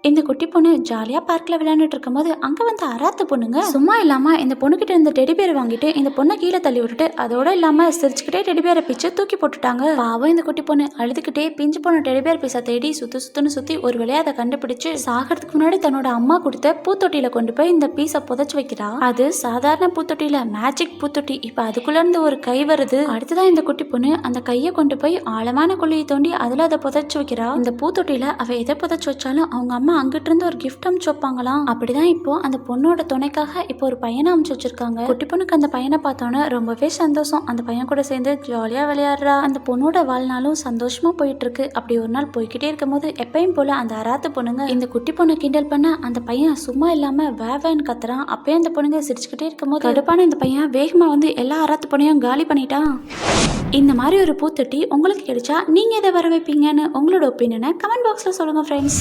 இந்த குட்டி பொண்ணு ஜாலியா பார்க்ல விளையாண்டுட்டு இருக்கும்போது அங்க வந்து அராத்த பொண்ணுங்க சும்மா இல்லாம இந்த பொண்ணுகிட்ட இருந்த டெடி பேர் வாங்கிட்டு இந்த பொண்ணை கீழே தள்ளி விட்டுட்டு அதோட இல்லாம சிரிச்சுக்கிட்டே டெடி பேரை பிச்சு தூக்கி போட்டுட்டாங்க. பாவம் இந்த குட்டி பொண்ணு அழுதுகிட்டே பிஞ்சு போன டெடி பேர் பீஸை தேடி சுத்துன்னு சுத்தி ஒரு வழியா அதை கண்டுபிடிச்சு சாகிறதுக்கு முன்னாடி தன்னோட அம்மா கொடுத்த பூத்தொட்டியில கொண்டு போய் இந்த பீஸை புதைச்சு வைக்கிறா. அது சாதாரண பூத்தொட்டியில மேஜிக் பூத்தொட்டி. இப்ப அதுக்குள்ள இருந்து ஒரு கை வருது. அடுத்ததான் இந்த குட்டி பொண்ணு அந்த கையை கொண்டு போய் ஆழமான குழியை தோண்டி அதுல அதை புதைச்சு வைக்கிறா. இந்த பூத்தொட்டியில அவ எதை புதைச்சு வச்சாலும் அவங்க அம்மா அங்கிட்டு இருந்து ஒரு கிஃப்ட் அமுச்சு வைப்பாங்களாம். அப்படிதான் இப்போ அந்த பொண்ணோட துணைக்காக இப்போ ஒரு பையனை அமுச்சு வச்சிருக்காங்க. குட்டி பொண்ணுக்கு அந்த பையனை பார்த்தோன்னே ரொம்பவே சந்தோஷம். அந்த பையன் கூட சேர்ந்து ஜாலியா விளையாடுறா. அந்த பொண்ணோட வாழ்நாளும் சந்தோஷமா போயிட்டு இருக்கு. அப்படி ஒரு நாள் போய்கிட்டே இருக்கும் போது எப்பயும் போல அந்த அராத்து பொண்ணுங்க இந்த குட்டி பொண்ணை கிண்டல் பண்ண அந்த பையன் சும்மா இல்லாம வேவேன்னு கத்துறான். அப்பயே அந்த பொண்ணுங்க சிரிச்சுக்கிட்டே இருக்கும் போது கடுப்பான இந்த பையன் வேகமா வந்து எல்லா அராத்து பொண்ணையும் காலி பண்ணிட்டான். இந்த மாதிரி ஒரு பூத்தொட்டி உங்களுக்கு கிடைச்சா நீங்க எதை வர வைப்பீங்கன்னு உங்களோட ஒப்பீனியனை கமெண்ட் பாக்ஸ்ல சொல்லுங்க ஃப்ரெண்ட்ஸ்.